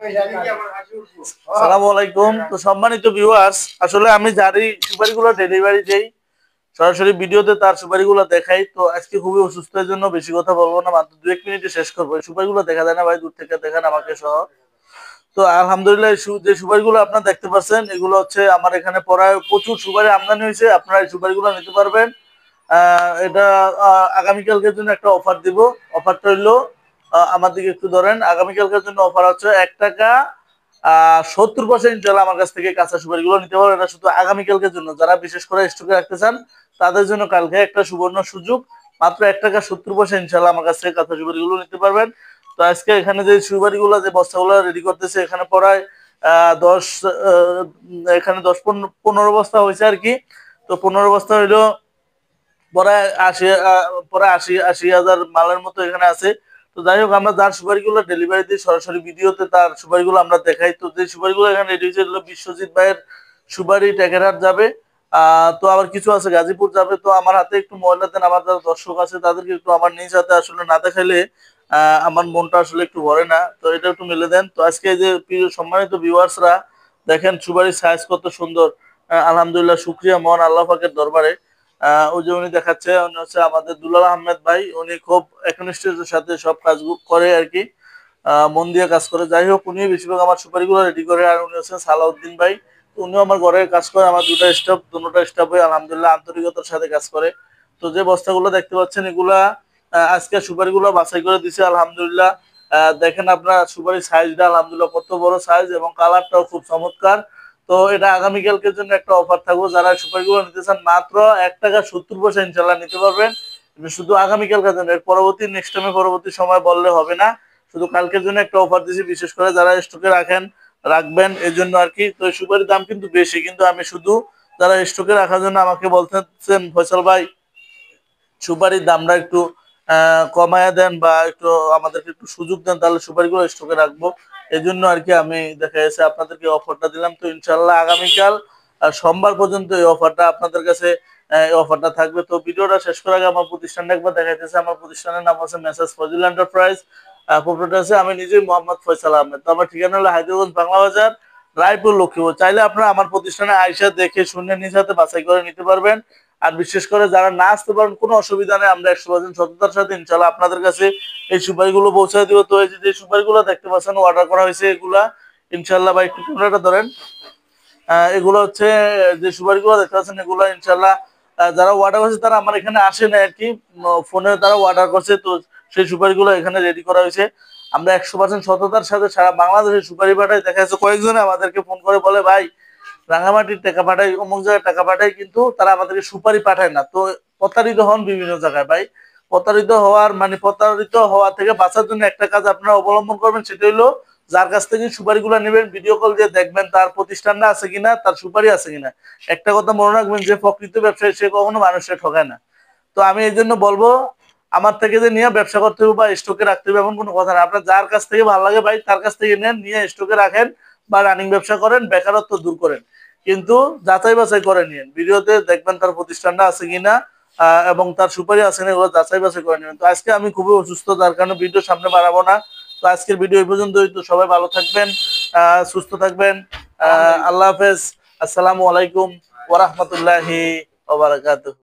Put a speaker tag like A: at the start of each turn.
A: আসসালামু আলাইকুম। তো সম্মানিত ভিউয়ার্স, আসলে আমি যারই সুপারিগুলো ডেলিভারি দেই সরাসরি ভিডিওতে তার সুপারিগুলো দেখাই। তো আজকে খুবই অসুস্থের জন্য বেশি কথা বলবো না, মাত্র 2-1 মিনিটে শেষ করবো। এই সুপারিগুলো দেখা যায় না ভাই, দূর থেকে দেখেন আমাকে সহ। তো আলহামদুলিল্লাহ যে সুপারিগুলো আপনারা দেখতে পাচ্ছেন এগুলো হচ্ছে আমার এখানে প্রায় প্রচুর সুপারি আমদানি হয়েছে। আপনারা এই সুপারিগুলো নিতে পারবেন। এটা আগামীকালকের জন্য একটা অফার দিব। অফারটা হইলো, আমার দিকে একটু ধরেন, আগামীকালকের জন্য অফার হচ্ছে 1 টাকা 70% ইনশাআল্লাহ আমার কাছ থেকে কাঁচা সুপারিগুলো নিতে পারবেন। এটা শুধু আগামীকালকের জন্য, যারা বিশেষ করে স্টকে রাখতে চান তাদের জন্য কালকে একটা সুবর্ণ সুযোগ। মাত্র 1 টাকা 70% ইনশাআল্লাহ আমার কাছ থেকে কাঁচা সুপারিগুলো নিতে পারবেন। তো আজকে এখানে যে সুপারিগুলো, যে বস্তাগুলো রেডি করতেছে, এখানে প্রায় 10 এখানে 10-15 বস্তা হয়েছে আর কি। তো 15 বস্তা হইলো প্রায় 80, প্রায় 80,000 মালের মতো এখানে আছে। তো যাই হোক, আমরা যার সুপারিগুলো ডেলিভারি দিই সরাসরি ভিডিওতে তার সুপারিগুলো আমরা দেখাই। তো যে সুপারিগুলো এখানে রেডি হয়েছে এগুলো বিশ্বজিৎ ভাইয়ের সুপারি, টেকেরহাট যাবে। তো আবার কিছু আছে গাজীপুর যাবে। তো আমার হাতে একটু ময়লা দেন, আমার যারা দর্শক আছে তাদেরকে একটু আমার নিজ হাতে আসলে না দেখাইলে আমার মনটা আসলে একটু ভরে না। তো এটা একটু মিলে দেন। তো আজকে এই যে প্রিয় সম্মানিত ভিউয়ার্সরা, দেখেন সুপারির সাইজ কত সুন্দর। আলহামদুলিল্লাহ, শুকরিয়া মহান আল্লাহ পাকের দরবারে। ওই যে উনি দেখাচ্ছে, উনি হচ্ছে আমাদের দুলাল আহমেদ ভাই। উনি খুব একনিষ্ঠতার সাথে সব কাজ করে আর কি, মন দিয়ে কাজ করে। যাই হোক, উনি বেশিরভাগ আমার সুপারিগুলো রেডি করে। আর উনি হচ্ছেন সালাউদ্দিন ভাই, উনিও আমার ঘরে কাজ করে। আমার দুটা স্টাফ, দুটোটা স্টাফে আলহামদুলিল্লাহ আন্তরিকতার সাথে কাজ করে। তো যে বস্তাগুলো দেখতে পাচ্ছেন এগুলা আজকে সুপারিগুলো বাছাই করে দিছে আলহামদুলিল্লাহ। দেখেন আপনার সুপারির সাইজটা আলহামদুলিল্লাহ কত বড় সাইজ, এবং কালারটাও খুব চমৎকার। তো এটা আগামীকালকের জন্য একটা অফার থাকবো। যারা সুপারিগুলো নিতে চান মাত্র 1 টাকা 70 পয়সা ইনশাল্লাহ নিতে পারবেন। শুধু আগামীকালকের জন্য, এর পরবর্তী নেক্সট টাইমে পরবর্তী সময় বললে হবে না। শুধু কালকের জন্য একটা অফার দিছি, বিশেষ করে যারা স্টকে রাখবেন এই জন্য আর কি। তো সুপারির দাম কিন্তু বেশি, কিন্তু আমি শুধু যারা স্টকে রাখার জন্য আমাকে বলতেছেন ফয়সাল ভাই সুপারির দামটা একটু কমায়া দেন বা একটু আমাদেরকে একটু সুযোগ দেন, তাহলে সুপারিগুলো স্টকে রাখবো। এই জন্য আর কি আমি দেখা যাচ্ছে আপনাদেরকে অফারটা দিলাম। তো ইনশাল্লাহ আগামীকাল সোমবার পর্যন্ত এই অফারটা আপনাদের কাছে এই অফারটা থাকবে। তো ভিডিওটা শেষ করার আগে আমার প্রতিষ্ঠানটা একবার দেখাইতেছে। আমার প্রতিষ্ঠানের নাম হচ্ছে মেসার্স ফজিল এন্টারপ্রাইজ। প্রোপ্রাইটার আছে আমি নিজেই, মোহাম্মদ ফয়সাল আহমেদ। তো আমার ঠিকানা হলো হায়দ্রাবাদ বাংলা বাজার, রায়পুর, লক্ষ্মীপুর। চাইলে আপনারা আমার প্রতিষ্ঠানে আইসা দেখে শুনে নিজ হাতে বাছাই করে নিতে পারবেন। আর বিশেষ করে যারা না আসতে পারেন, কোনো অসুবিধা নেই, আমরা 100% সততার সাথে ইনশাল্লাহ আপনাদের কাছে এই সুপারিগুলো পৌঁছে দিব। তো এই যে সুপারিগুলো দেখতে পাচ্ছেন অর্ডার করা হয়েছে, এগুলা ইনশাল্লাহ ভাই একটু ক্যামেরাটা ধরেন। এগুলো হচ্ছে যে সুপারিগুলো দেখতে পাচ্ছেন, এগুলো ইনশাল্লাহ যারা অর্ডার করছে তারা আমার এখানে আসে না আর কি, ফোনে তারা অর্ডার করছে। তো সেই সুপারিগুলো এখানে রেডি করা হয়েছে। আমরা 100% সততার সাথে সারা বাংলাদেশের সুপারি পাঠাই। দেখা যাচ্ছে কয়েকজনে আমাদেরকে ফোন করে বলে, ভাই রাঙামাটির টাকা পাঠাই, অমুক জায়গায় টাকা পাঠাই, কিন্তু তারা আমাদেরকে সুপারি পাঠায় না। তো প্রতারিত হন বিভিন্ন জায়গায় ভাই। প্রতারিত হওয়া থেকে বাঁচার জন্য একটা কাজ আপনারা অবলম্বন করবেন, সেটা হলো যার কাছ থেকে সুপারিগুলো নেবেন ভিডিও কল দিয়ে দেখবেন তার প্রতিষ্ঠানটা আছে কিনা, তার সুপারি আছে কিনা। একটা কথা মনে রাখবেন, যে প্রকৃত ব্যবসায়ী সে কখনো মানুষকে ঠকায় না। তো আমি এই জন্য বলবো, আমার থেকে যে নিয়ে ব্যবসা করতে হবে বা স্টকে রাখতে হবে এমন কোনো কথা না। আপনার যার কাছ থেকে ভালো লাগে ভাই তার কাছ থেকে নেন, নিয়ে স্টকে রাখেন বা রানিং ব্যবসা করেন, বেকারত্ব দূর করেন। কিন্তু যাচাই বাছাই করে নিন, ভিডিওতে দেখবেন তার প্রতিষ্ঠানটা আছে কিনা এবং তার সুপারি আছে কিনা, এগুলো যাচাই বাছাই করে নেবেন। তো আজকে আমি খুবই অসুস্থ, যার কারণে ভিডিও সামনে বাড়াবো না। তো আজকের ভিডিও এই পর্যন্তই। তো সবাই ভালো থাকবেন, সুস্থ থাকবেন। আল্লাহ হাফেজ। আসসালামু আলাইকুম ওয়া রাহমাতুল্লাহি ওয়া বারাকাতুহু।